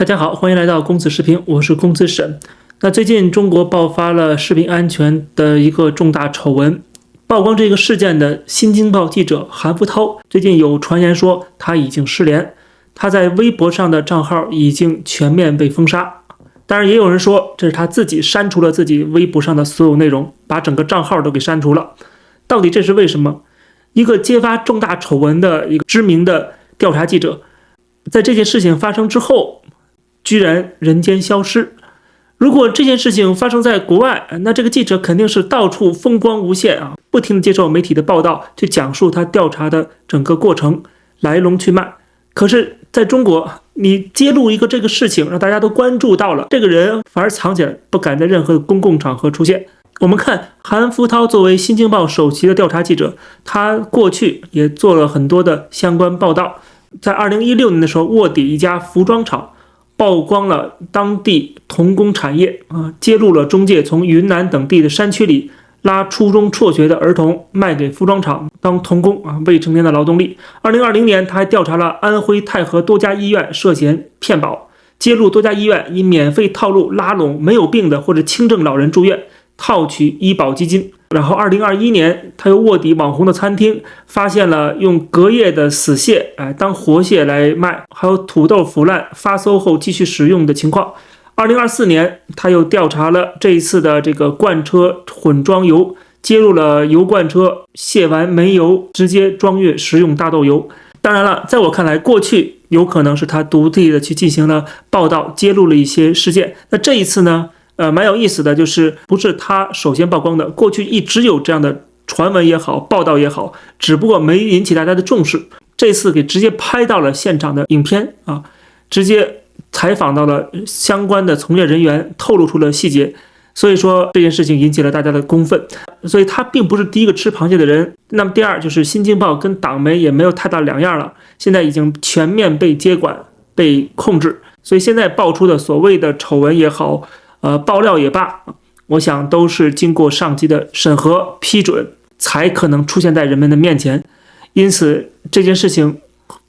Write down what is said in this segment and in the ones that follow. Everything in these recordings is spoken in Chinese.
大家好，欢迎来到公子视频，我是公子沈。那最近中国爆发了食品安全的一个重大丑闻，曝光这个事件的新京报记者韩福涛，最近有传言说他已经失联，他在微博上的账号已经全面被封杀。当然，也有人说这是他自己删除了自己微博上的所有内容，把整个账号都给删除了。到底这是为什么？一个揭发重大丑闻的一个知名的调查记者，在这件事情发生之后，居然人间消失。如果这件事情发生在国外，那这个记者肯定是到处风光无限啊，不停地接受媒体的报道，去讲述他调查的整个过程来龙去脉。可是在中国，你揭露一个这个事情，让大家都关注到了，这个人反而藏起来，不敢在任何的公共场合出现。我们看韩福涛作为新京报首席的调查记者，他过去也做了很多的相关报道。在2016年的时候，卧底一家服装厂，曝光了当地童工产业揭露了中介从云南等地的山区里拉初中辍学的儿童卖给服装厂当童工未成年的劳动力。2020年，他还调查了安徽太和多家医院涉嫌骗保，揭露多家医院以免费套路拉拢没有病的或者轻症老人住院，套取医保基金。然后2021年，他又卧底网红的餐厅，发现了用隔夜的死蟹当活蟹来卖，还有土豆腐烂发馊后继续食用的情况。2024年，他又调查了这一次的这个罐车混装油，揭露了油罐车卸完没油直接装运食用大豆油。当然了，在我看来，过去有可能是他独立的去进行了报道，揭露了一些事件。那这一次呢？蛮有意思的，就是不是他首先曝光的，过去一直有这样的传闻也好，报道也好，只不过没引起大家的重视。这次给直接拍到了现场的影片直接采访到了相关的从业人员，透露出了细节。所以说这件事情引起了大家的公愤，所以他并不是第一个吃螃蟹的人。那么第二就是新京报跟党媒也没有太大两样了，现在已经全面被接管、被控制，所以现在爆出的所谓的丑闻也好，爆料也罢，我想都是经过上级的审核批准，才可能出现在人们的面前。因此这件事情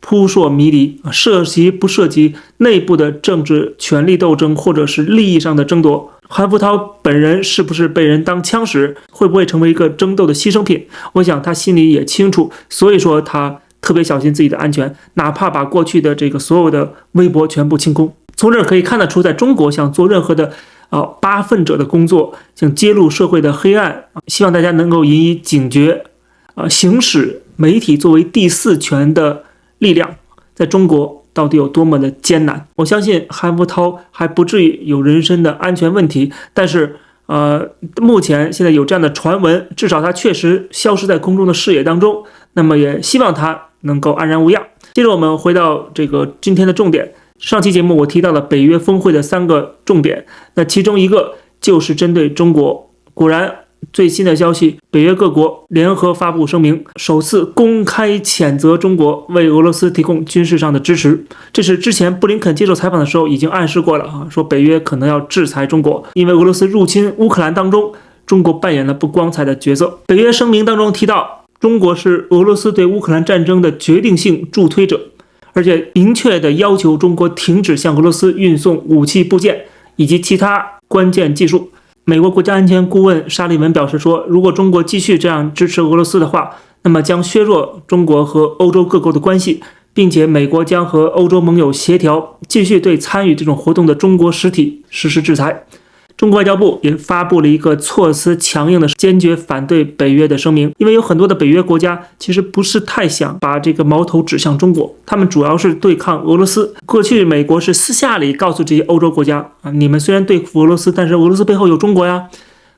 扑朔迷离，涉及不涉及内部的政治权力斗争，或者是利益上的争夺，韩福涛本人是不是被人当枪使，会不会成为一个争斗的牺牲品，我想他心里也清楚。所以说他特别小心自己的安全，哪怕把过去的这个所有的微博全部清空。从这儿可以看得出，在中国想做任何的扒粪者的工作，想揭露社会的黑暗，希望大家能够引以警觉，行使媒体作为第四权的力量，在中国到底有多么的艰难。我相信韩福涛还不至于有人身的安全问题，但是目前现在有这样的传闻，至少他确实消失在公众的视野当中，那么也希望他能够安然无恙。接着我们回到这个今天的重点。上期节目我提到了北约峰会的3个重点，那其中一个就是针对中国。果然最新的消息，北约各国联合发布声明，首次公开谴责中国为俄罗斯提供军事上的支持。这是之前布林肯接受采访的时候已经暗示过了说北约可能要制裁中国，因为俄罗斯入侵乌克兰当中，中国扮演了不光彩的角色。北约声明当中提到，中国是俄罗斯对乌克兰战争的决定性助推者，而且明确地要求中国停止向俄罗斯运送武器部件以及其他关键技术。美国国家安全顾问沙利文表示说，如果中国继续这样支持俄罗斯的话，那么将削弱中国和欧洲各国的关系，并且美国将和欧洲盟友协调，继续对参与这种活动的中国实体实施制裁。中国外交部也发布了一个措辞强硬的坚决反对北约的声明，因为有很多的北约国家其实不是太想把这个矛头指向中国，他们主要是对抗俄罗斯。过去美国是私下里告诉这些欧洲国家你们虽然对付俄罗斯，但是俄罗斯背后有中国呀。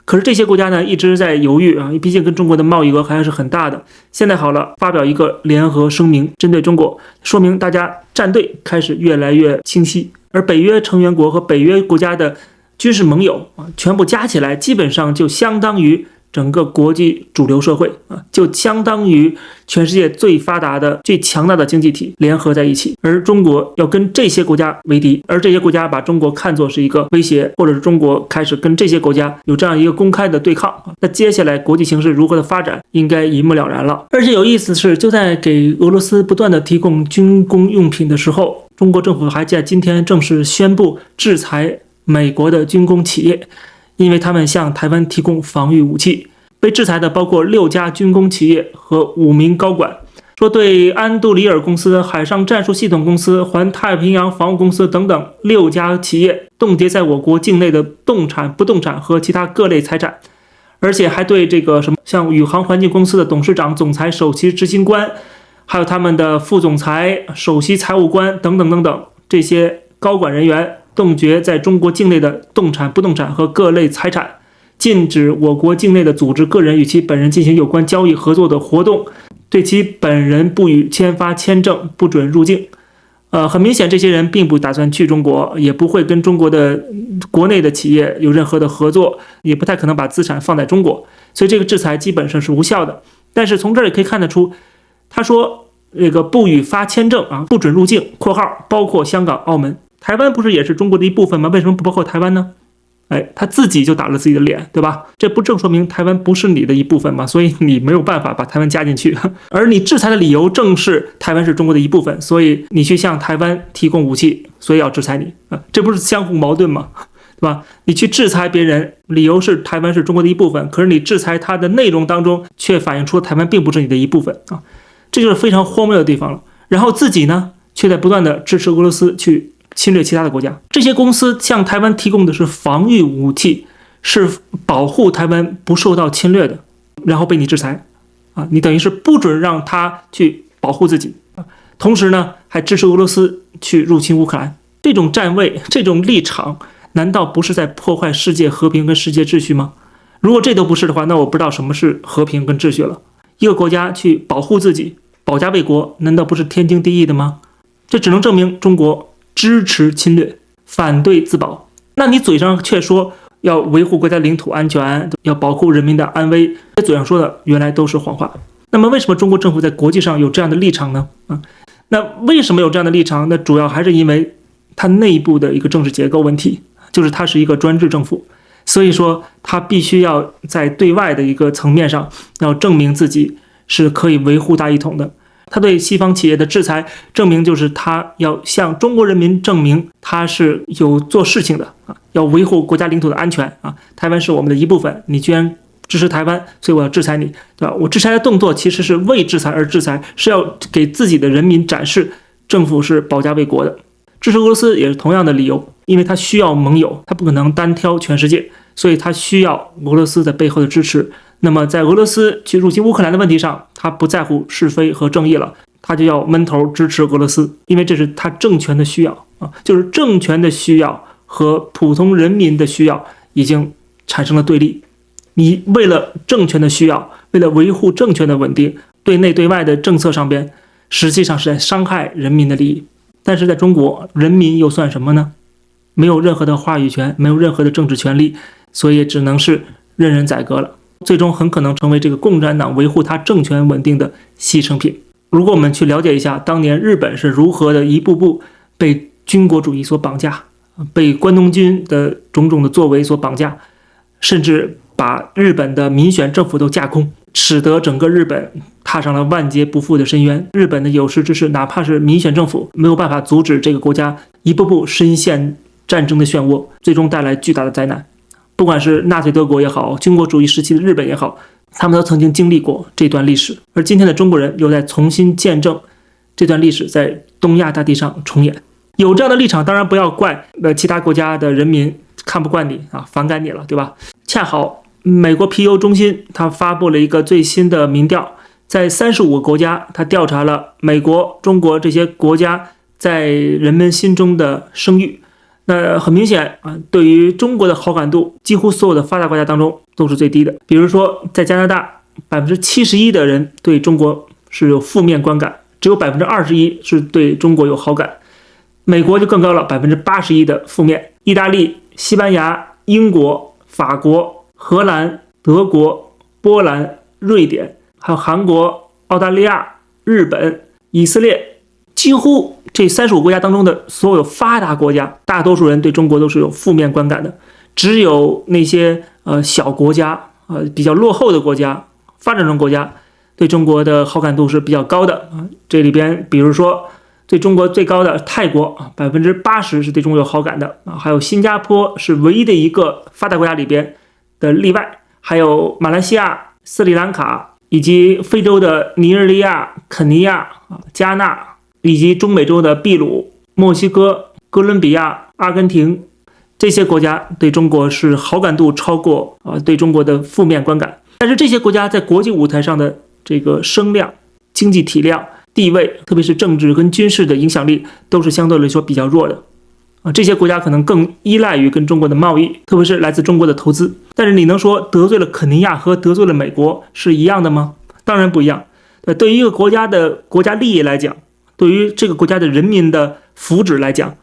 可是这些国家呢一直在犹豫毕竟跟中国的贸易额还是很大的。现在好了，发表一个联合声明针对中国，说明大家站队开始越来越清晰。而北约成员国和北约国家的军事盟友全部加起来，基本上就相当于整个国际主流社会就相当于全世界最发达的、最强大的经济体联合在一起。而中国要跟这些国家为敌，而这些国家把中国看作是一个威胁，或者是中国开始跟这些国家有这样一个公开的对抗。那接下来国际形势如何的发展，应该一目了然了。而且有意思的是，就在给俄罗斯不断的提供军工用品的时候，中国政府还在今天正式宣布制裁美国的军工企业，因为他们向台湾提供防御武器。被制裁的包括6家军工企业和5名高管。说对安杜里尔公司、海上战术系统公司、环太平洋防务公司等等6家企业冻结在我国境内的动产、不动产和其他各类财产，而且还对这个像宇航环境公司的董事长、总裁、首席执行官，还有他们的副总裁、首席财务官等等等等这些高管人员冻结在中国境内的动产、不动产和各类财产，禁止我国境内的组织、个人与其本人进行有关交易、合作的活动。对其本人不予签发签证，不准入境。很明显，这些人并不打算去中国，也不会跟中国的国内的企业有任何的合作，也不太可能把资产放在中国，所以这个制裁基本上是无效的。但是从这里可以看得出，他说这个不予发签证啊，不准入境（括号包括香港、澳门）。台湾不是也是中国的一部分吗？为什么不包括台湾呢？他自己就打了自己的脸，对吧？这不正说明台湾不是你的一部分吗？所以你没有办法把台湾加进去，而你制裁的理由正是台湾是中国的一部分，所以你去向台湾提供武器，所以要制裁你，这不是相互矛盾吗？对吧？你去制裁别人，理由是台湾是中国的一部分，可是你制裁它的内容当中却反映出台湾并不是你的一部分啊，这就是非常荒谬的地方了。然后自己呢，却在不断的支持俄罗斯去侵略其他的国家。这些公司向台湾提供的是防御武器，是保护台湾不受到侵略的，然后被你制裁啊，你等于是不准让他去保护自己，同时呢还支持俄罗斯去入侵乌克兰。这种站位，这种立场，难道不是在破坏世界和平跟世界秩序吗？如果这都不是的话，那我不知道什么是和平跟秩序了。一个国家去保护自己，保家卫国，难道不是天经地义的吗？这只能证明中国支持侵略，反对自保。那你嘴上却说要维护国家领土安全，要保护人民的安危，这嘴上说的原来都是谎话。那么为什么中国政府在国际上有这样的立场呢？那为什么有这样的立场？那主要还是因为它内部的一个政治结构问题，就是它是一个专制政府，所以说它必须要在对外的一个层面上要证明自己是可以维护大一统的。他对西方企业的制裁，证明就是他要向中国人民证明他是有做事情的啊，要维护国家领土的安全啊。台湾是我们的一部分，你居然支持台湾，所以我要制裁你，对吧？我制裁的动作其实是为制裁而制裁，是要给自己的人民展示政府是保家卫国的。支持俄罗斯也是同样的理由，因为他需要盟友，他不可能单挑全世界，所以他需要俄罗斯在背后的支持。那么在俄罗斯去入侵乌克兰的问题上，他不在乎是非和正义了，他就要闷头支持俄罗斯，因为这是他政权的需要啊，就是政权的需要和普通人民的需要已经产生了对立。你为了政权的需要，为了维护政权的稳定，对内对外的政策上边，实际上是在伤害人民的利益。但是在中国，人民又算什么呢？没有任何的话语权，没有任何的政治权利，所以只能是任人宰割了。最终很可能成为这个共产党维护他政权稳定的牺牲品。如果我们去了解一下当年日本是如何的一步步被军国主义所绑架，被关东军的种种的作为所绑架，甚至把日本的民选政府都架空，使得整个日本踏上了万劫不复的深渊。日本的有识之士，哪怕是民选政府，没有办法阻止这个国家一步步深陷战争的漩涡，最终带来巨大的灾难。不管是纳粹德国也好，军国主义时期的日本也好，他们都曾经经历过这段历史，而今天的中国人又在重新见证这段历史在东亚大地上重演。有这样的立场，当然不要怪其他国家的人民看不惯你啊，反感你了，对吧？恰好美国皮尤中心他发布了一个最新的民调，在35个国家，他调查了美国、中国这些国家在人们心中的声誉。那很明显啊，对于中国的好感度，几乎所有的发达国家当中都是最低的。比如说，在加拿大，71%的人对中国是有负面观感，只有21%是对中国有好感。美国就更高了，81%的负面。意大利、西班牙、英国、法国、荷兰、德国、波兰、瑞典，还有韩国、澳大利亚、日本、以色列，几乎这35个国家当中的所有发达国家，大多数人对中国都是有负面观感的。只有那些小国家，比较落后的国家、发展中国家，对中国的好感度是比较高的。这里边比如说对中国最高的泰国啊，80%是对中国有好感的啊，还有新加坡是唯一的一个发达国家里边的例外，还有马来西亚、斯里兰卡以及非洲的尼日利亚、肯尼亚、加纳，以及中美洲的秘鲁、墨西哥、哥伦比亚、阿根廷，这些国家对中国是好感度超过对中国的负面观感。但是这些国家在国际舞台上的这个声量、经济体量、地位，特别是政治跟军事的影响力，都是相对来说比较弱的这些国家可能更依赖于跟中国的贸易，特别是来自中国的投资。但是你能说得罪了肯尼亚和得罪了美国是一样的吗？当然不一样。对于一个国家的国家利益来讲，对于这个国家的人民的福祉来讲，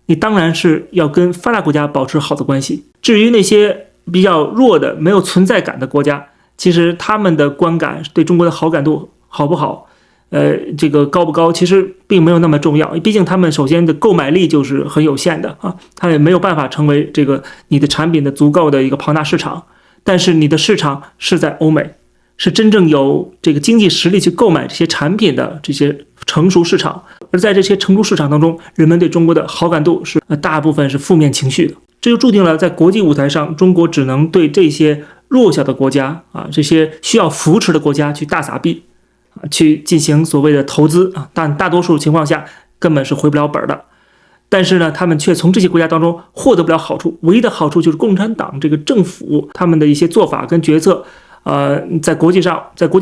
你当然是要跟发达国家保持好的关系。至于那些比较弱的、没有存在感的国家，其实他们的观感对中国的好感度好不好，这个高不高，其实并没有那么重要。毕竟他们首先的购买力就是很有限的啊，他也没有办法成为这个你的产品的足够的一个庞大市场。但是你的市场是在欧美，是真正有这个经济实力去购买这些产品的这些成熟市场。而在这些成熟市场当中，人们对中国的好感度是大部分是负面情绪的。这就注定了在国际舞台上，中国只能对这些弱小的国家这些需要扶持的国家去大撒币去进行所谓的投资但大多数情况下根本是回不了本的。但是呢，他们却从这些国家当中获得不了好处，唯一的好处就是共产党这个政府他们的一些做法跟决策在国际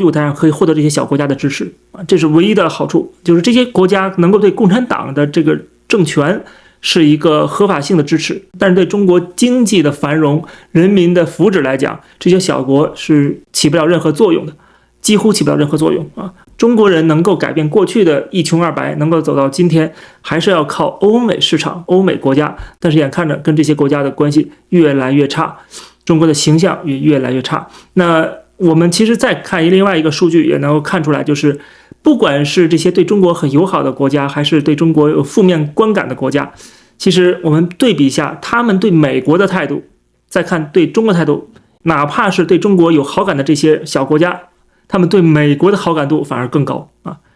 舞台上可以获得这些小国家的支持这是唯一的好处，就是这些国家能够对共产党的这个政权是一个合法性的支持。但是对中国经济的繁荣、人民的福祉来讲，这些小国是起不了任何作用的，几乎起不了任何作用中国人能够改变过去的一穷二白，能够走到今天，还是要靠欧美市场、欧美国家。但是眼看着跟这些国家的关系越来越差，中国的形象也越来越差。那我们其实再看另外一个数据，也能够看出来，就是不管是这些对中国很友好的国家，还是对中国有负面观感的国家，其实我们对比一下他们对美国的态度，再看对中国态度，哪怕是对中国有好感的这些小国家，他们对美国的好感度反而更高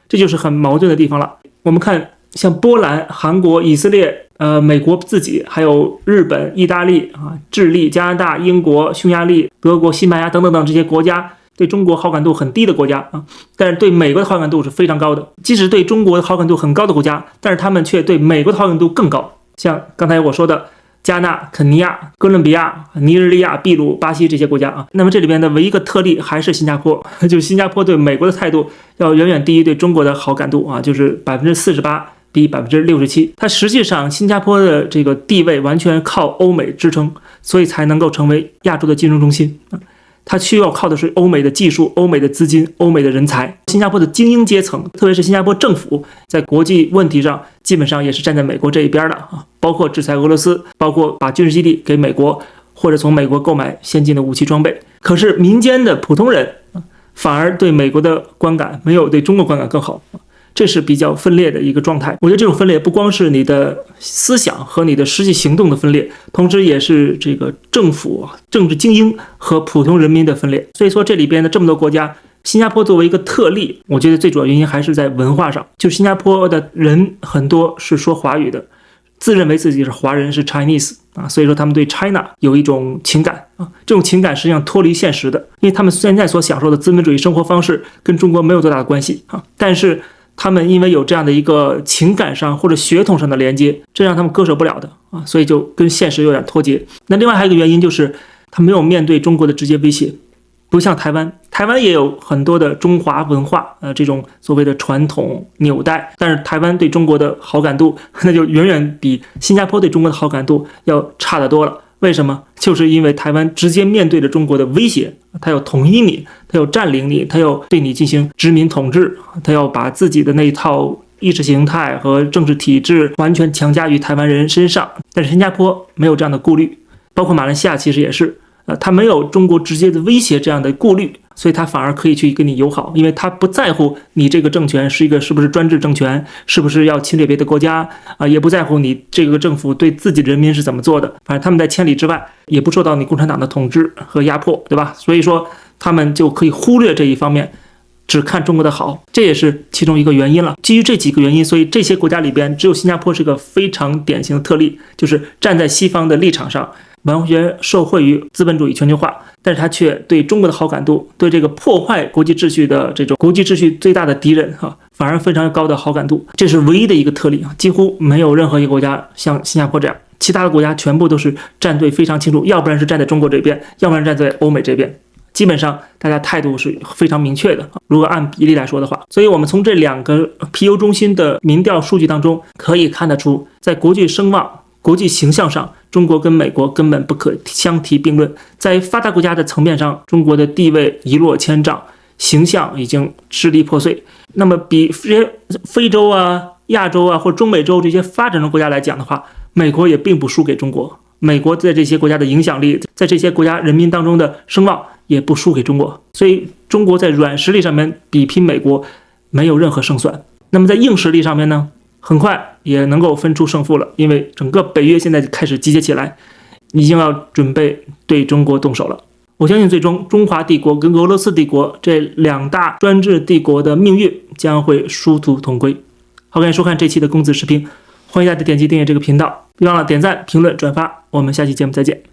这就是很矛盾的地方了。我们看像波兰、韩国、以色列、美国自己，还有日本、意大利智利、加拿大、英国、匈牙利、德国、西班牙等等等这些国家，对中国好感度很低的国家但是对美国的好感度是非常高的。即使对中国的好感度很高的国家，但是他们却对美国的好感度更高。像刚才我说的加纳、肯尼亚、哥伦比亚、尼日利亚、秘鲁、巴西这些国家那么这里边的唯一一个特例还是新加坡，就是新加坡对美国的态度要远远低于对中国的好感度就是48%比67%。它实际上新加坡的这个地位完全靠欧美支撑，所以才能够成为亚洲的金融中心它需要靠的是欧美的技术、欧美的资金、欧美的人才。新加坡的精英阶层，特别是新加坡政府，在国际问题上基本上也是站在美国这一边的包括制裁俄罗斯，包括把军事基地给美国，或者从美国购买先进的武器装备。可是民间的普通人反而对美国的观感没有对中国观感更好这是比较分裂的一个状态。我觉得这种分裂不光是你的思想和你的实际行动的分裂，同时也是这个政府、政治精英和普通人民的分裂。所以说这里边的这么多国家，新加坡作为一个特例，我觉得最主要原因还是在文化上。就是新加坡的人很多是说华语的，自认为自己是华人，是 Chinese 所以说他们对 China 有一种情感这种情感实际上脱离现实的，因为他们现在所享受的资本主义生活方式跟中国没有多大的关系但是他们因为有这样的一个情感上或者血统上的连接，这让他们割舍不了的所以就跟现实有点脱节。那另外还有一个原因就是他没有面对中国的直接威胁，不像台湾也有很多的中华文化这种所谓的传统纽带，但是台湾对中国的好感度那就远远比新加坡对中国的好感度要差得多了。为什么？就是因为台湾直接面对着中国的威胁，他要统一你，他要占领你，他要对你进行殖民统治，他要把自己的那一套意识形态和政治体制完全强加于台湾人身上。但是新加坡没有这样的顾虑，包括马来西亚其实也是他没有中国直接的威胁这样的顾虑，所以他反而可以去跟你友好，因为他不在乎你这个政权是不是专制政权，是不是要侵略别的国家也不在乎你这个政府对自己人民是怎么做的，反正他们在千里之外，也不受到你共产党的统治和压迫，对吧？所以说他们就可以忽略这一方面，只看中国的好，这也是其中一个原因了。基于这几个原因，所以这些国家里边只有新加坡是个非常典型的特例，就是站在西方的立场上，完全受惠于资本主义全球化，但是他却对中国的好感度，对这个破坏国际秩序的这种国际秩序最大的敌人反而非常高的好感度，这是唯一的一个特例几乎没有任何一个国家像新加坡这样，其他的国家全部都是站队非常清楚，要不然是站在中国这边，要不然站在欧美这边。基本上大家态度是非常明确的，如果按比例来说的话，所以我们从这2个皮尤中心的民调数据当中可以看得出，在国际声望、国际形象上，中国跟美国根本不可相提并论。在发达国家的层面上，中国的地位一落千丈，形象已经支离破碎。那么比非洲啊、亚洲啊或中美洲这些发展中国家来讲的话，美国也并不输给中国。美国在这些国家的影响力，在这些国家人民当中的声望也不输给中国，所以中国在软实力上面比拼美国没有任何胜算。那么在硬实力上面呢，很快也能够分出胜负了，因为整个北约现在开始集结起来，已经要准备对中国动手了。我相信最终中华帝国跟俄罗斯帝国这2大专制帝国的命运将会殊途同归。好，感谢收看这期的公子视频，欢迎大家点击订阅这个频道，别忘了点赞、评论、转发，我们下期节目再见。